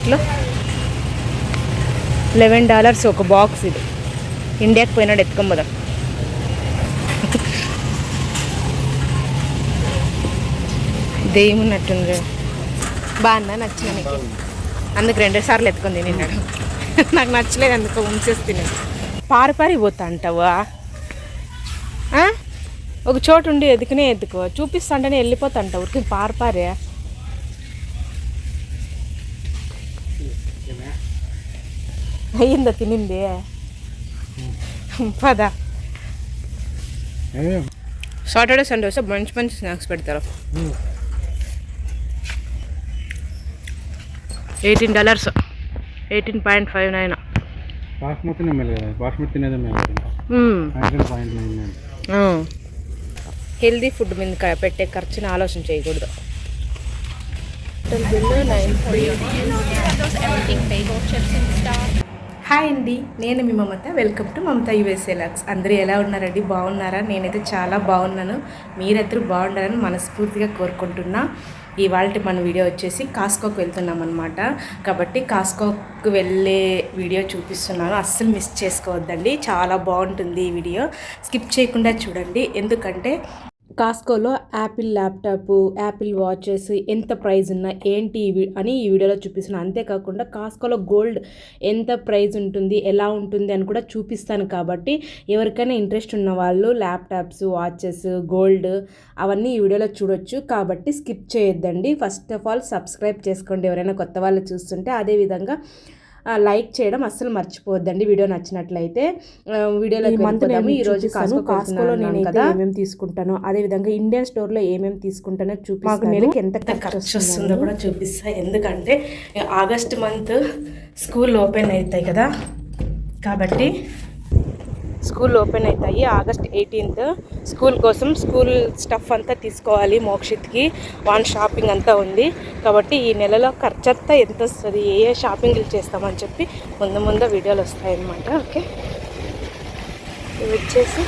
ఇట్లా $11 ఒక బాక్స్. ఇది ఇండియాకి పోయినాడు ఎత్తుకొమ్మదాం. దేమున్నట్టుంది. బాగుందా? నచ్చింది నీకు? అందుకు 2 సార్లు ఎత్తుకొని తిన్నాడు. నాకు నచ్చలేదు, అందుకు ఉంచేసి తిన్నాడు. పారి పోతా అంటావా? ఒక చోటు ఉండి ఎదుకో చూపిస్తాంటేనే వెళ్ళిపోతా అంటావు. ఊరికి పారే అయ్యిందా తినింది? పదా సాటర్డే సండే వస్తే మంచి స్నాక్స్ పెడతారు. $18, 18.59. హెల్దీ ఫుడ్ మీద పెట్టే ఖర్చుని ఆలోచన చేయకూడదు. హాయ్ అండి, నేను మీ Mamata. Welcome to Mamata USA logs. అందరూ ఎలా ఉన్నారండి? బాగున్నారా? నేనైతే చాలా బాగున్నాను. మీరందరూ బాగుండాలని మనస్ఫూర్తిగా కోరుకుంటున్నా. ఇవాళ మన వీడియో వచ్చేసి కాస్కోకి వెళ్తున్నాం అనమాట. కాబట్టి కాస్కోకి వెళ్ళే వీడియో చూపిస్తున్నాను, అస్సలు మిస్ చేసుకోవద్దండి. చాలా బాగుంటుంది ఈ వీడియో, స్కిప్ చేయకుండా చూడండి. ఎందుకంటే కాస్కోలో యాపిల్ ల్యాప్టాప్, యాపిల్ వాచెస్ ఎంత ప్రైస్ ఉన్నా ఏంటి అని ఈ వీడియోలో చూపిస్తున్నాను. అంతేకాకుండా కాస్కోలో గోల్డ్ ఎంత ప్రైస్ ఉంటుంది, ఎలా ఉంటుంది అని కూడా చూపిస్తాను. కాబట్టి ఎవరికైనా ఇంట్రెస్ట్ ఉన్న వాళ్ళు ల్యాప్టాప్స్, వాచెస్, గోల్డ్ అవన్నీ ఈ వీడియోలో చూడొచ్చు. కాబట్టి స్కిప్ చేయొద్దండి. ఫస్ట్ ఆఫ్ ఆల్ సబ్స్క్రైబ్ చేసుకోండి ఎవరైనా కొత్త వాళ్ళు చూస్తుంటే. అదేవిధంగా లైక్ చేయడం అస్సలు మర్చిపోవద్దండి వీడియో నచ్చినట్లయితే. వీడియోలోకి వెళ్ళిపోదాము. ఈరోజు కాస్కోలో నేను ఏమేమి తీసుకుంటానో, అదేవిధంగా ఇండియన్ స్టోర్లో ఏమేమి తీసుకుంటానో చూపిస్తాను. నెలకి ఎంత ఖర్చు వస్తుందో కూడా చూపిస్తాను. ఎందుకంటే ఆగస్ట్ మంత్ స్కూల్ ఓపెన్ అవుతాయి కదా, కాబట్టి స్కూల్ ఓపెన్ అవుతాయి ఆగస్ట్ 18th. స్కూల్ కోసం స్కూల్ స్టఫ్ అంతా తీసుకోవాలి. మోక్షిత్కి షాపింగ్ అంతా ఉంది. కాబట్టి ఈ నెలలో ఖర్చు అంతా ఎంత వస్తుంది, ఏ షాపింగ్లు చేస్తామని చెప్పి ముందు వీడియోలు వస్తాయన్నమాట. ఓకే, ఇవి వచ్చేసి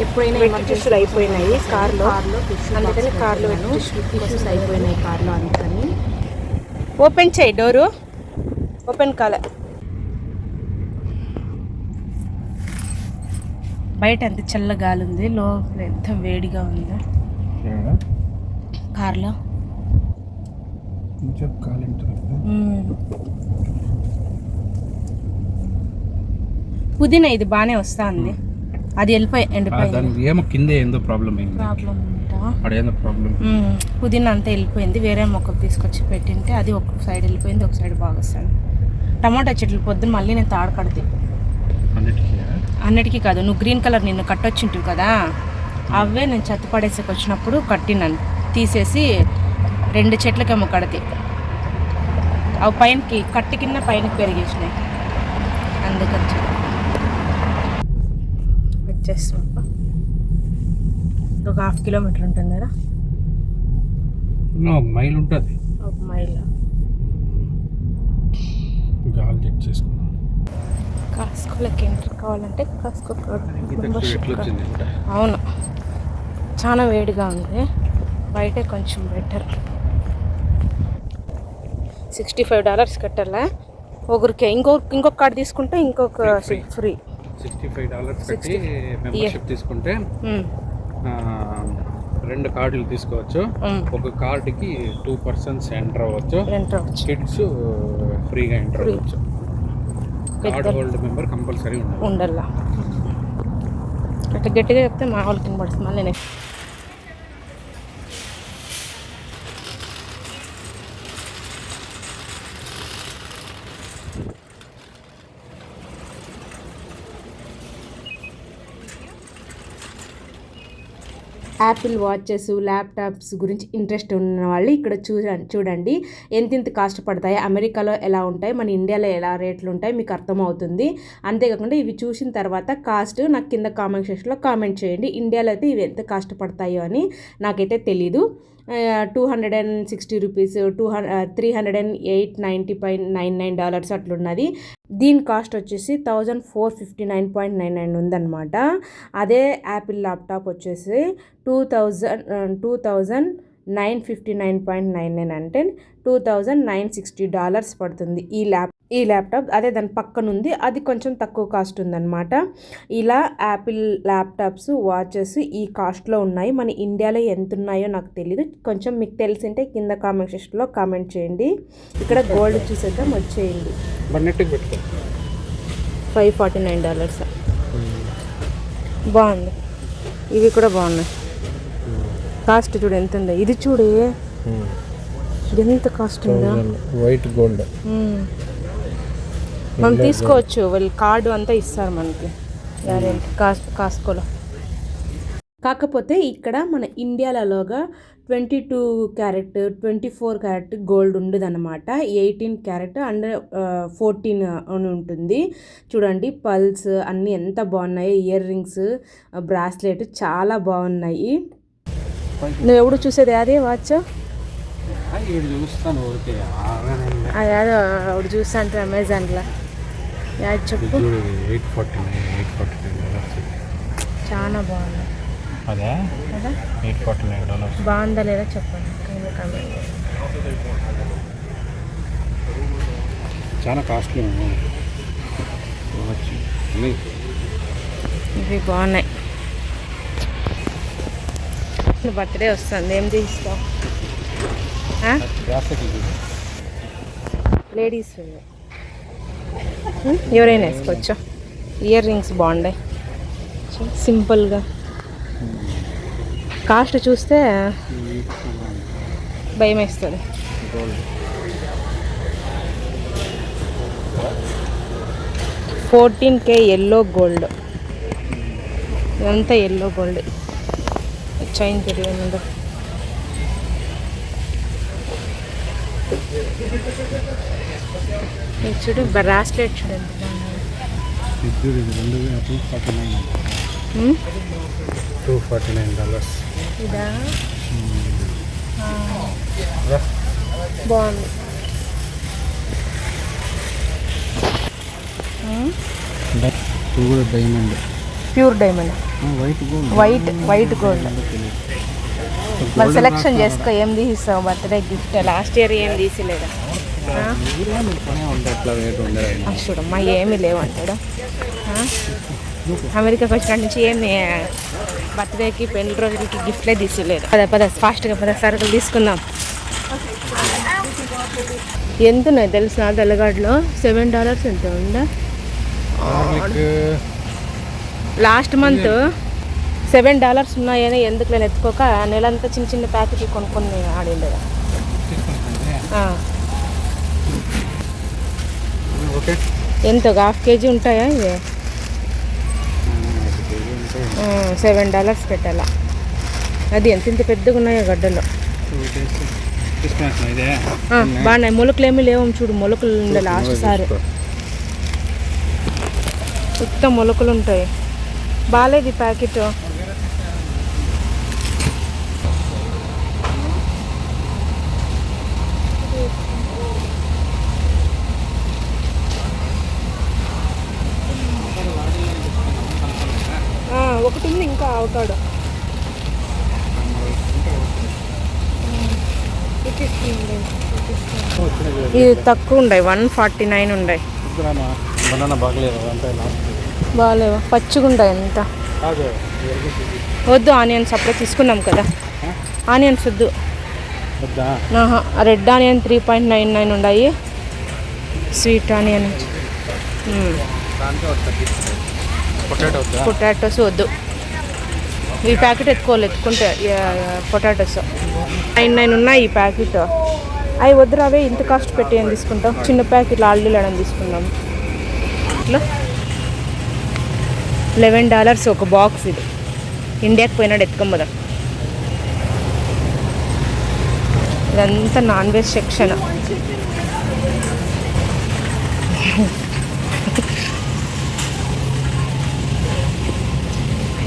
ఎప్పుడైనా టిష్యూలు అయిపోయినాయి కార్లో, అందుకని కార్లో టిష్యూస్ అయిపోయినాయి కార్లో, అందుకని. ఓపెన్ చేయి, డోరు ఓపెన్ కాలే. బయట ఎంత చల్ల గాలి ఉంది, లోపల ఎంత వేడిగా ఉంది కార్లో. పుదీనా ఇది బాగానే వస్తుంది. అది ఎండిపోయింది. పుదీనా అంతా వెళ్ళిపోయింది. వేరే మొక్కకు తీసుకొచ్చి పెట్టింటే అది ఒక సైడ్ వెళ్ళిపోయింది, ఒక సైడ్ బాగా వస్తుంది. టమాటా చెట్లు పొద్దున్న మళ్ళీ నేను తాడకడితే అన్నిటికీ కాదు, నువ్వు గ్రీన్ కలర్ నిన్ను కట్టొచ్చింటావు కదా, అవే నేను చెత్త పడేసేకి వచ్చినప్పుడు కట్టినాను. తీసేసి 2 చెట్లకేమో కడితే అవి పైనకి కట్టి కింద పైనకి పెరిగేసినాయి. అందుకని వచ్చేస్తాం. ఒక 1/2 కిలోమీటర్ ఉంటుంది కదా, 1 మైల్ ఉంటుంది. 1 మైల్. కాస్కోలోకి ఎంటర్ కావాలంటే కాస్కో అవును, చాలా వేడిగా ఉంది. బయటే కొంచెం బెటర్. $65 కట్టాలా ఒకరికి. ఇంకొక కార్డు తీసుకుంటే ఇంకొక ఫ్రీ. $65 మెంబర్షిప్ తీసుకుంటే 2 కార్డులు తీసుకోవచ్చు. ఒక కార్డుకి 2 persons ఎంటర్ అవ్వచ్చు. కిడ్స్ ఫ్రీగా ఎంటర్ అవ్వచ్చు. కార్డ్ హోల్డర్ మెంబర్ కంపల్సరీ ఉండాలా. అట్లా గట్టిగా చెప్తే మా వాళ్ళకి కనబడుతుంది. మళ్ళీ నేను యాపిల్ వాచెస్, ల్యాప్టాప్స్ గురించి ఇంట్రెస్ట్ ఉన్న వాళ్ళు ఇక్కడ చూడండి ఎంత కాస్ట్ పడతాయి, అమెరికాలో ఎలా ఉంటాయి, మన ఇండియాలో ఎలా రేట్లు ఉంటాయి మీకు అర్థమవుతుంది. అంతేకాకుండా ఇవి చూసిన తర్వాత కాస్ట్ నాకు కింద కామెంట్ సెక్షన్లో కామెంట్ చేయండి. ఇండియాలో అయితే ఇవి ఎంత కాస్ట్ పడతాయో అని నాకైతే తెలీదు. $260, $308.99 అట్లున్నది. దీని కాస్ట్ వచ్చేసి $1,459.99 ఉందన్నమాట. అదే యాపిల్ ల్యాప్టాప్ వచ్చేసి 2000 $959.99 అంటే $2,960 పడుతుంది ఈ ల్యాప్టాప్. అదే దాని పక్కన ఉంది, అది కొంచెం తక్కువ కాస్ట్ ఉందన్నమాట. ఇలా యాపిల్ ల్యాప్టాప్స్, వాచెస్ ఈ కాస్ట్లో ఉన్నాయి. మన ఇండియాలో ఎంత ఉన్నాయో నాకు తెలియదు, కొంచెం మీకు తెలిసింటే కింద కామెంట్ సెక్షన్లో కామెంట్ చేయండి. ఇక్కడ గోల్డ్ చూసేద్దాం, వచ్చేయండి. $549. బాగుంది, ఇవి కూడా బాగున్నాయి. కాస్ట్ చూడు ఎంత ఉందో, ఇది చూడు ఎంత కాస్ట్ ఉందో. వైట్ గోల్డ్ మనం తీసుకోవచ్చు, వాళ్ళు కార్డు అంతా ఇస్తారు మనకి గ్యారెంటీ కాస్కోలో. కాకపోతే ఇక్కడ మన ఇండియాలలోగా 22 క్యారెట్ 24 క్యారెట్ గోల్డ్ ఉండదన్నమాట. 18 క్యారెట్ అండ్ 14 అని ఉంటుంది. చూడండి పల్స్ అన్నీ ఎంత బాగున్నాయి, ఇయర్ రింగ్స్, బ్రాస్లెట్ చాలా బాగున్నాయి. నువ్వు ఎప్పుడు చూసేది అదే వాచ్? అదే ఒకటి చూస్తా అంటే అమెజాన్లో యాడ్ చెప్పు. చాలా బాగుంది. అదే కదా, $849. బాగుందా లేదా చెప్పండి కామెంట్. చాలా కాస్ట్లీ ఇవి బాగున్నాయి. బర్త్డే వస్తుంది, ఏం తీస్తావు? లేడీస్ ఎవరైనా వేసుకోవచ్చు. ఇయర్ రింగ్స్ బాగున్నాయి సింపుల్గా. కాస్ట్ చూస్తే భయం వేస్తుంది. $14K ఎల్లో గోల్డ్, ఇదంతా ఎల్లో గోల్డ్. చైన్ తెలియదు, చూడు బ్రాస్లెట్ చూడండి. $249. ఇదా బాగుంది. Diamond, pure diamond, white gold. మరి సెలెక్షన్ చేసుకో, ఏం తీసిస్తావు బర్త్డే గిఫ్ట్? లాస్ట్ ఇయర్ ఏం తీసిలేదా? చూడమ్మా ఏమీ లేవంటాడు. అమెరికాకి వచ్చిన నుంచి ఏమి బర్త్డేకి పెళ్లి రోజులకి గిఫ్ట్లే తీసిలేదు. పద ఫాస్ట్గా సరుకులు తీసుకుందాం. ఎంత ఉన్నాయి తెలిసిన తెల్లగాడులో? $7 ఎంత ఉందా? లాస్ట్ మంత్ $7 ఉన్నాయని ఎందుకు నేను ఎత్తుకోక నెలంతా చిన్న చిన్న ప్యాకెట్లు కొనుక్కొని ఆడిండేదా. ఎంత ½ kg ఉంటాయా ఇవి? $7 పెట్టాలా? అది ఎంత పెద్దగా ఉన్నాయో గడ్డలో. బాగున్నాయి. మొలకలు ఏమీ లేవు చూడు, మొలకలు ఉండే లాస్ట్ సారి మొత్తం మొలకలు ఉంటాయి. బాగాలేదు ఈ ప్యాకెట్. ఒకటి ఉంది ఇంకా అవకాడో. ఇది తక్కువ ఉన్నాయి, 149 ఉన్నాయి. బాగాలేవా? పచ్చిగా ఉంటాయి ఎంత. వద్దు, ఆనియన్స్ అప్పుడే తీసుకున్నాం కదా. ఆనియన్స్ వద్దు. రెడ్ ఆనియన్ 3.99 ఉన్నాయి. స్వీట్ ఆనియన్, పొటాటోస్ వద్దు. ఈ ప్యాకెట్ ఎత్తుకుంటే పొటాటోస్ 99 ఉన్నాయి ఈ ప్యాకెట్. అవి వద్దు, అవే ఇంత కాస్ట్ పెట్టి ఏం తీసుకుంటాం? చిన్న ప్యాకెట్లు ఆల్డీలని తీసుకుందాం. ఇట్లా $11 ఒక బాక్స్. ఇది ఇండియాకి పోయినాడు ఎత్తుకోమదా. ఇదంతా నాన్ వెజ్ సెక్షన్.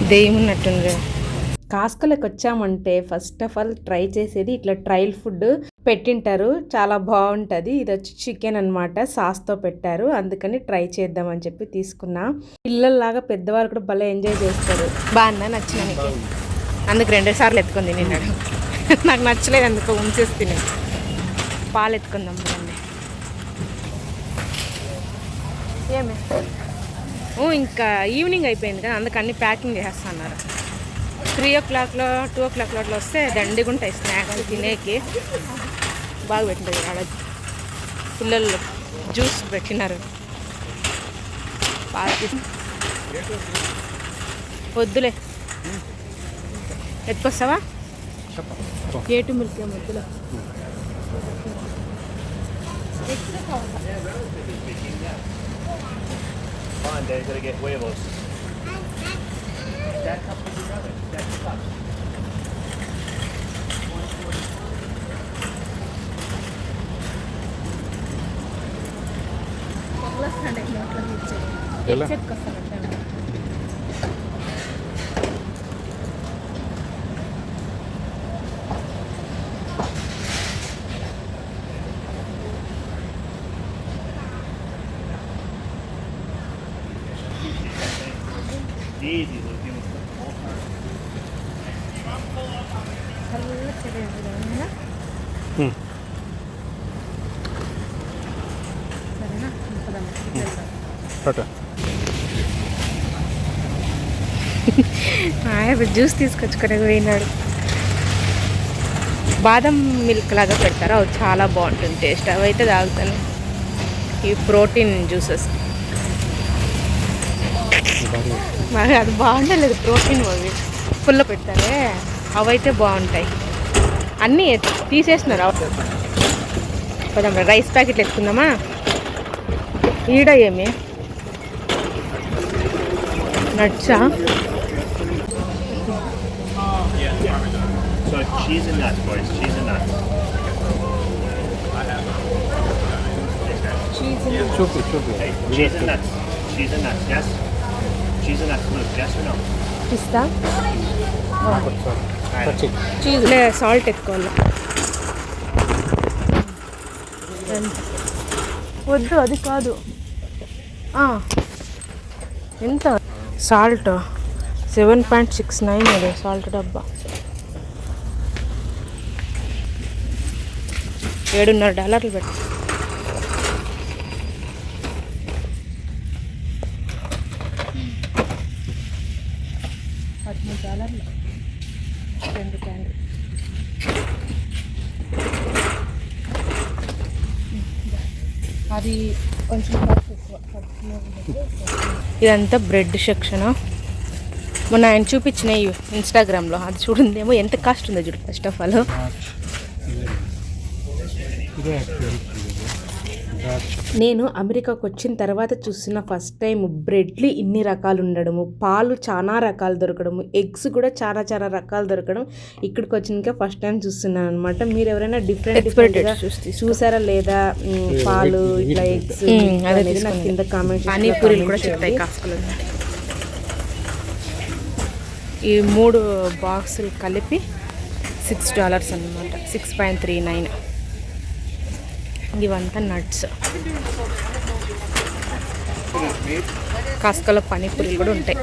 ఇదేమున్నట్టుంది. కాస్కోలోకి వచ్చామంటే ఫస్ట్ ఆఫ్ ఆల్ ట్రై చేసేది ఇట్లా ట్రయల్ ఫుడ్ పెట్టింటారు, చాలా బాగుంటుంది. ఇది వచ్చి చికెన్ అనమాట, సాస్తో పెట్టారు, అందుకని ట్రై చేద్దామని చెప్పి తీసుకున్నా. పిల్లల్లాగా పెద్దవాళ్ళు కూడా భలే ఎంజాయ్ చేస్తారు. బాగున్నా, నచ్చిన నీకు? అందుకు 2 సార్లు ఎత్తుకుంది నిన్నాడు. నాకు నచ్చలేదు, అందుకు ఉంచేస్తే నేను పాలు ఎత్తుకుందాం రండి. ఏమే ఇంకా ఈవినింగ్ అయిపోయింది కదా, అందుకు అన్ని ప్యాకింగ్ చేస్తున్నారు. 3 o'clock 2 o'clock అట్లా వస్తే దండిగా ఉంటాయి స్నాక్స్ తినేకి. బాగా పెట్టింది ఆడ పిల్లలు జ్యూస్ పెట్టినారు. పాలు వద్దులే, ఎత్తుకొస్తావా? ఏటు మిల్క్ వద్దులే. జ్యూస్ తీసుకొచ్చుకొని పోయినాడు. బాదం మిల్క్ లాగా పెడతారు, అవి చాలా బాగుంటుంది టేస్ట్. అవి అయితే తాగుతాను. ఈ ప్రోటీన్ జ్యూసెస్ మరి అది బాగుండలేదు. ప్రోటీన్ అవి ఫుల్లో పెడతారే, అవైతే బాగుంటాయి. అన్నీ తీసేసినారు. పదమ్మా రైస్ ప్యాకెట్లు ఎత్తుకుందామా? ఈడ ఏమి నట్సా? Cheese and nuts, boys. Cheese and nuts. Hey, cheese and nuts. Cheese and nuts, yes? Cheese and nuts, Luke, yes or no? Pista cheese లే, సాల్ట్ ఎత్తుకోవాలి. వద్దు, అది కాదు. ఎంత సాల్ట్? 7.69 అది సాల్ట్ డబ్బా. $7.5 పెట్టు. $13 2 క్యాన్లు. అది కొంచెం ఇదంతా బ్రెడ్ సెక్షన్. మొన్న ఆయన చూపించినాయి ఇన్స్టాగ్రామ్లో, అది చూడందేమో ఎంత కాస్ట్ ఉందో చూడు. ఫస్ట్ ఆఫ్ ఆల్ నేను అమెరికాకు వచ్చిన తర్వాత చూసిన ఫస్ట్ టైం బ్రెడ్లు ఇన్ని రకాలు ఉండడము, పాలు చాలా రకాలు దొరకడము, ఎగ్స్ కూడా చాలా చాలా రకాలు దొరకడం ఇక్కడికి వచ్చినాక ఫస్ట్ టైం చూస్తున్నాను అనమాట. మీరు ఎవరైనా డిఫరెంట్గా చూసారా లేదా? పాలు ఇట్లా ఎగ్స్ అనేది నాకు కింద కామెంట్స్. పానీపూరీలు కూడా చెప్తాయి కాస్కలు. ఈ 3 బాక్సులు కలిపి $6 అన్నమాట. 6.39. ఇవంతా నట్స్. కాస్కలో పానీపూరీలు కూడా ఉంటాయి.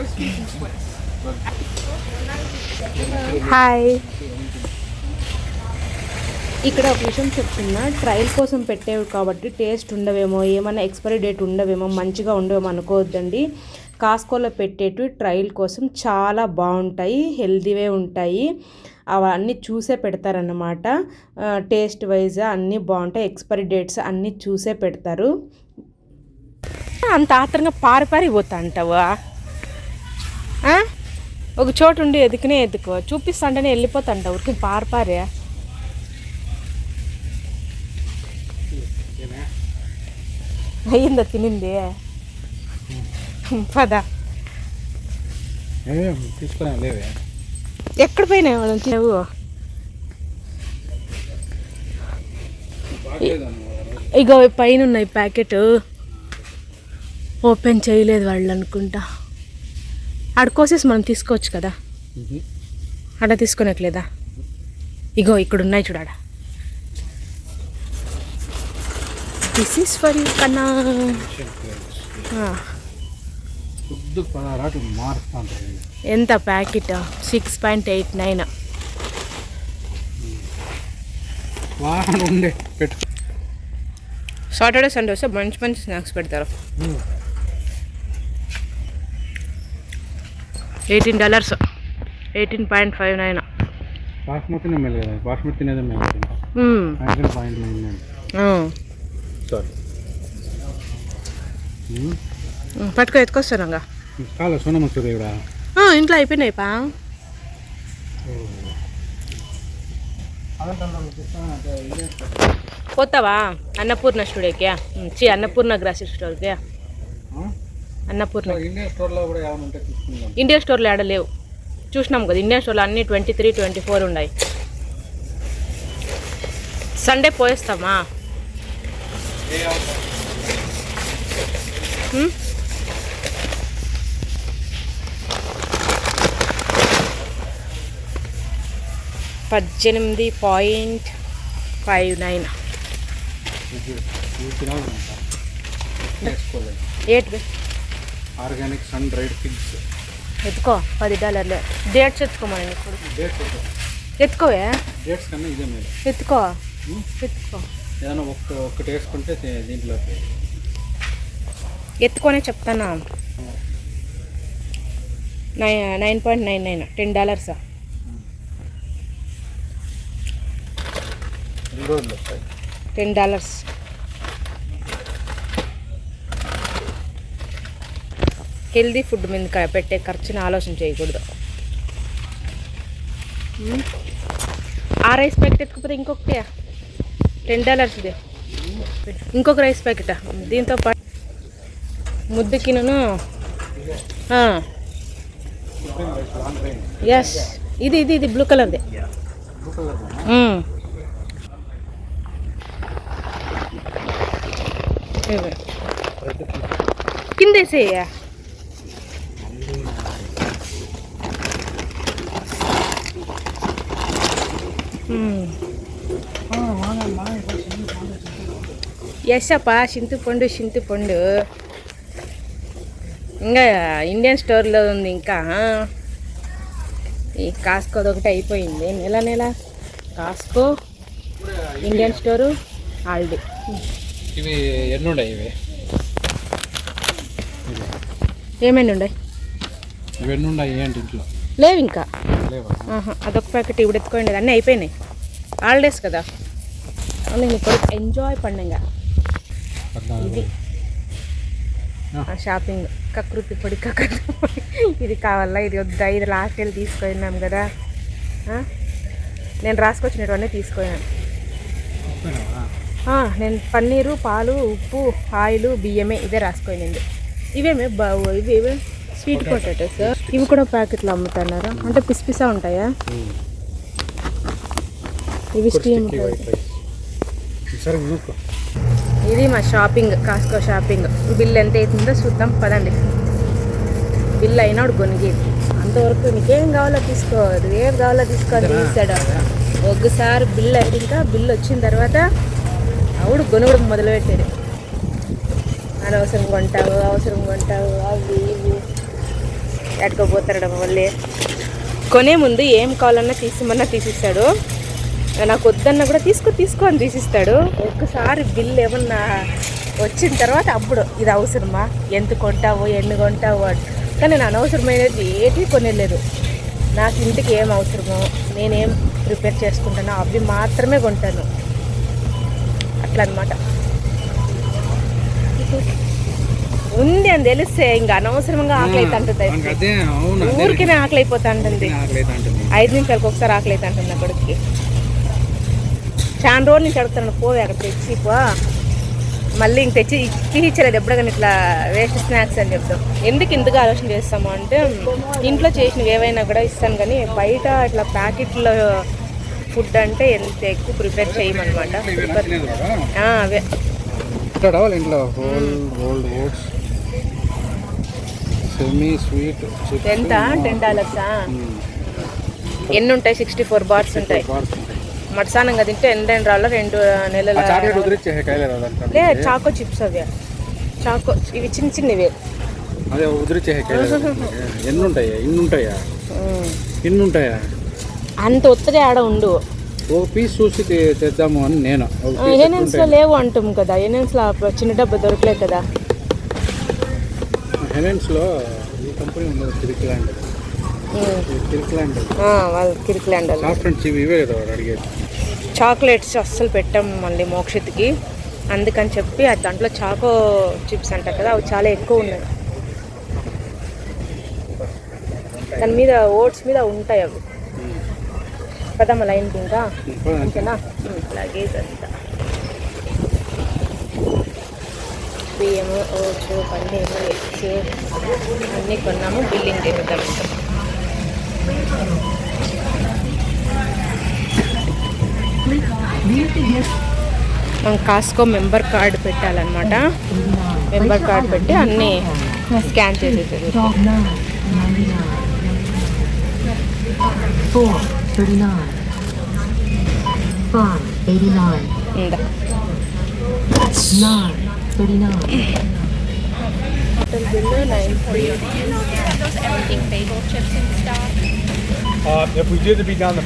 హాయ్, ఇక్కడ ఒక విషయం చెప్తున్నా. ట్రయల్ కోసం పెట్టేవి కాబట్టి టేస్ట్ ఉండవేమో, ఏమైనా ఎక్స్పైరీ డేట్ ఉండవేమో, మంచిగా ఉండవేమో అనుకోవద్దండి. కాస్కోలో పెట్టేటివి ట్రయల్ కోసం చాలా బాగుంటాయి, హెల్తీవే ఉంటాయి. అవన్నీ చూసే పెడతారన్నమాట. టేస్ట్ వైజ్ అన్నీ బాగుంటాయి, ఎక్స్పైరీ డేట్స్ అన్నీ చూసే పెడతారు. అంత ఆత్రంగా పారిపోతా అంటావా? ఒక చోటు ఉండి ఎదుకో చూపిస్తాంటేనే వెళ్ళిపోతాంట ఊరికి పారిపారే. అయ్యిందా తినింది? పదా ఎక్కడ పోయినా నువ్వు? ఇగో పైన ఉన్నాయి ప్యాకెట్, ఓపెన్ చేయలేదు వాళ్ళు అనుకుంటా. ఆడుకోసేసి మనం తీసుకోవచ్చు కదా, అక్కడ తీసుకోనట్లేదా? ఇగో ఇక్కడ ఉన్నాయి చూడాడ. దిస్ ఈస్ ఫర్ యూ కన్నా. ఎంత ప్యాకెట్? 6.89. వాహనం ఉండే పెట్టు. సాటర్డే సండే వస్తే మంచి మంచి స్నాక్స్ పెడతారు. $18, 18.59. బాస్మతినే మేలు కదా, బాస్మతి తినేదే మేము తింటాం. 19.99. సారీ పట్టుకో ఎత్తుకొస్తాను ఇంకా కాదు సోనా మసూరి ఇక్కడ ఇంట్లో అయిపోయినాయి పా. పోతావా అన్నపూర్ణ స్టూడియోకి? అన్నపూర్ణ గ్రాసరీ స్టోర్కి. అన్నపూర్ణ ఇండియన్ స్టోర్లో కూడా ఏమైనా ఉంటే తీసుకుందాం. ఇండియన్ స్టోర్లో ఆడ లేవు, చూసినాం కదా. ఇండియన్ స్టోర్లో అన్నీ 23, 24 ఉన్నాయి. సండే పోయేస్తామా? $18.59. ఏంటి ఆర్గానిక్ సన్ డ్రైడ్ ఫిగ్స్ ఎత్తుకో $10. డేట్స్ ఎత్తుకోమని ఇప్పుడు ఎత్తుకోవే. డేట్స్ కన్నా ఇదే మేలు. ఎత్తుకో ఎత్తుకో ఏదైనా ఒక్కటి వేసుకుంటే దీంట్లో ఎత్తుకొనే చెప్తానా. 9.99, $10. 2 రోజులు వస్తాయి. $10. హెల్దీ ఫుడ్ మీద పెట్టే ఖర్చుని ఆలోచన చేయకూడదు. ఆ రైస్ ప్యాకెట్ ఎత్తుకుపోతే ఇంకొకటి $10 ఇది. ఇంకొక రైస్ ప్యాకెట్ దీంతో పాటు ముద్దుకిను. ఎస్ ఇది ఇది ఇది బ్లూ కలర్ది. కిందేసేయ. ఎస్ అప్ప చింతపండు ఇంకా ఇండియన్ స్టోర్లో ఉంది. ఇంకా ఈ కాస్కో ఒకటి అయిపోయింది. నెల కాస్కో, ఇండియన్ స్టోరు, ఆల్డీ. ఇవి ఎన్ని ఉన్నాయి? ఇవి ఏమైనా ఉన్నాయి? ఇవి ఎన్ని ఉన్నాయి ఏంటి ఇంట్లో? లేవు ఇంకా. లేవా? అదొక ప్యాకెట్ ఇప్పుడు ఎత్తుకోండి. అన్నీ అయిపోయినాయి. హాలిడేస్ కదా, నేను ఇప్పుడు ఎంజాయ్ పండుగ. ఇది షాపింగ్. కకృతి పొడి ఇది కావాలా, ఇది వద్దా, ఇది లాస్ట్ వెళ్ళి తీసుకున్నాం కదా. నేను రాసుకొచ్చినటువన్నీ తీసుకున్నాను. నేను పన్నీరు, పాలు, ఉప్పు, ఆయిల్, బియ్యమే ఇదే రాసుకునింది. ఇవేమే ఇవి స్వీట్ పొటాటోస్. ఇవి కూడా ప్యాకెట్లు అమ్ముతున్నారు. అంటే పిసిపిసా ఉంటాయా? ఇవి స్టీమ్. ఇది మా షాపింగ్, కాస్కో షాపింగ్. బిల్ ఎంత అవుతుందో చూద్దాం పదండి. బిల్ అయినాడు కొనిగేది. అంతవరకు నీకేం కావాలో తీసుకోవద్దు, ఏం కావాలో తీసుకోవాలి తీసాడు. ఒకసారి బిల్ అయితే ఇంకా బిల్ వచ్చిన తర్వాత ఆవిడ గొనుగుడు మొదలుపెట్టేది. అనవసరం కొంటావు అవి ఇవి ఎట్టుకోపోతాడు. మళ్ళీ కొనే ముందు ఏం కావాలన్నా తీసిమన్నా తీసిస్తాడు. నాకు వద్దన్నా కూడా తీసుకో అని తీసిస్తాడు. ఒక్కసారి బిల్ ఏమన్నా వచ్చిన తర్వాత అప్పుడు ఇది అవసరమా, ఎంత కొంటావు, ఎన్ని కొంటావు అని. కానీ నేను అనవసరమైనది ఏది కొనేలేదు. నాకు ఇంటికి ఏం అవసరమో, నేనేం ప్రిపేర్ చేసుకుంటానో అవి మాత్రమే కొంటాను. అట్లా అనమాట. ఉంది అని తెలిస్తే ఇంకా అనవసరంగా ఆకలి అయితే అంటుంది. ఊరికే ఆకలి అయిపోతా ఉంటుంది. 5 నిమిషాలకు ఒకసారి ఆకలి అయితే అంటుంది నా కొడుక్కి. చాలా రోజుల నుంచి అడుగుతాను, పోవే అక్కడ తెచ్చిపో. మళ్ళీ ఇంక తెచ్చి ఇచ్చలేదు ఎప్పుడైనా ఇట్లా వేస్ట్ స్నాక్స్ అని చెప్తాం. ఎందుకు ఇంతగా ఆలోచన చేస్తాము అంటే, ఇంట్లో చేసినవి ఏవైనా కూడా ఇస్తాను, కానీ బయట ఇట్లా ప్యాకెట్లో ఫుడ్ అంటే ఎంత ఎక్కువ ప్రిపేర్ చేయమన్నమాట. అవే ఇంట్లో సెమీ స్వీట్ ఎంత $10. ఎన్ని ఉంటాయి? 64 బార్స్ ఉంటాయి. మటసానంగా తింటే $2 2 నెలల. లే చాకో చిప్స్ అవి, చాకో ఇవి చిన్నవి. అదే ఎన్ని ఉంటాయా? ఇన్ని ఉంటాయా? అంత ఒత్తగా ఆడ ఉండు. ఒక పీస్ చూసి తెద్దాము అని నేను హెనెన్స్లో లేవు అంటాం కదా, హెనెన్స్లో చిన్న డబ్బా దొరకలేదు కదా. హెనెన్స్లో ఈ కంపెనీ ఉన్నది కిరిక్లాండ్. వాళ్ళు కిరిక్లాండ్ సాఫ్ట్ అండ్ చిప్ ఇవే కదా వాడు అడిగేది. చాక్లెట్స్ అస్సలు పెట్టాం మళ్ళీ మోక్షిత్కి, అందుకని చెప్పి అది దాంట్లో చాకో చిప్స్ అంటారు కదా, అవి చాలా ఎక్కువ ఉన్నాయి. దాని మీద ఓట్స్ మీద ఉంటాయి అవి. పదమ్మ లైన్కి ఇంకా ఓకేనా. లగేజ్ అంతా బియ్యము, ఓట్స్, పన్నీరు, ఎగ్స్ అన్నీ కొన్నాము. బిల్లింగ్ చేద్దాం. మనం కాస్కో మెంబర్ కార్డు పెట్టాలన్నమాట. మెంబర్ కార్డు పెట్టి అన్నీ స్కాన్ చేసేది. 439 589 ఉందా 939 total bill 93. If we did to be down the,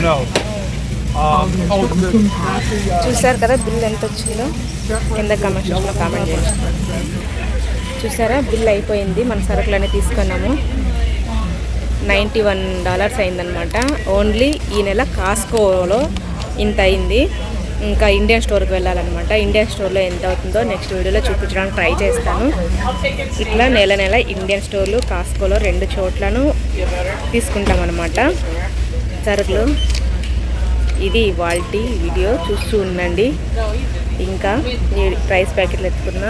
no. చూసారు కదా బిల్ ఎంత వచ్చిందో, కింద కామెంట్ సెక్షన్లో కామెంట్ చేయండి. చూసారా బిల్ అయిపోయింది. మన సరుకులన్నీ తీసుకున్నాము. $91 అయిందనమాట. ఓన్లీ ఈ నెల కాస్కోలో ఇంత అయింది. ఇంకా ఇండియన్ స్టోర్కి వెళ్ళాలన్నమాట. ఇండియన్ స్టోర్లో ఎంత అవుతుందో నెక్స్ట్ వీడియోలో చూపించడానికి ట్రై చేస్తాను. ఇట్లా నెల ఇండియన్ స్టోర్లు, కాస్కోలో 2 చోట్లను తీసుకుంటాం అన్నమాట సరుకులు. ఇది వాల్టీ వీడియో చూస్తూ ఉండండి. ఇంకా ప్రైస్ ప్యాకెట్లు ఎత్తుకున్న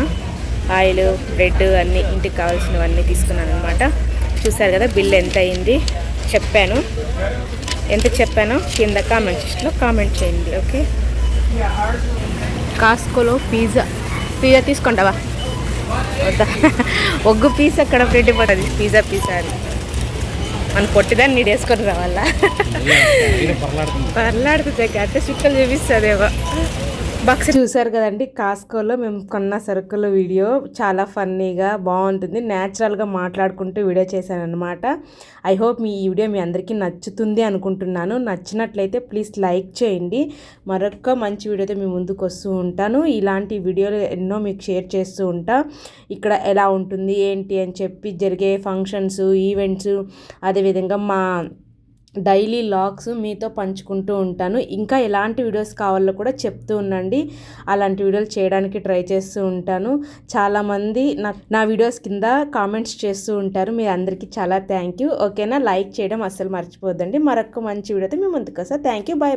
ఆయిల్, బ్రెడ్ అన్నీ ఇంటికి కావాల్సినవన్నీ తీసుకున్నాను అనమాట. చూసారు కదా బిల్ ఎంత అయింది చెప్పాను. ఎంత చెప్పానో కింద కామెంట్ సెక్షన్లో కామెంట్ చేయండి. ఓకే. కాస్కోలో పిజ్జా తీసుకుంటావా వద్దా? ఒగ్గు పీస్ అక్కడ పెట్టిపోతుంది పిజ్జా అని. మన పొట్టిదాన్ని నీడు వేసుకొని రావాలా? పర్లాడుతుంది అంటే చుక్కలు చూపిస్తుందేమో. బాక్స్ చూసారు కదండి, కాస్కోలో మేము కొన్న సరుకుల వీడియో చాలా ఫన్నీగా బాగుంటుంది. న్యాచురల్గా మాట్లాడుకుంటూ వీడియో చేశాను అనమాట. ఐ హోప్ ఈ వీడియో మీ అందరికీ నచ్చుతుంది అనుకుంటున్నాను. నచ్చినట్లయితే ప్లీజ్ లైక్ చేయండి. మరొక మంచి వీడియోతో మీ ముందుకు వస్తూ ఉంటాను. ఇలాంటి వీడియోలు ఎన్నో మీకు షేర్ చేస్తూ ఉంటా. ఇక్కడ ఎలా ఉంటుంది ఏంటి అని చెప్పి జరిగే ఫంక్షన్స్, ఈవెంట్స్, అదేవిధంగా మా డైలీ లాగ్స్ మీతో పంచుకుంటూ ఉంటాను. ఇంకా ఎలాంటి వీడియోస్ కావాలో కూడా చెప్తూ ఉండండి. అలాంటి వీడియోలు చేయడానికి ట్రై చేస్తూ ఉంటాను. చాలామంది నా వీడియోస్ కింద కామెంట్స్ చేస్తూ ఉంటారు. మీ అందరికీ చాలా థ్యాంక్ యూ. ఓకేనా, లైక్ చేయడం అస్సలు మర్చిపోద్దండి. మరొక మంచి వీడియోతో మీ ముందుకు వస్తా. Thank you. బాయ్.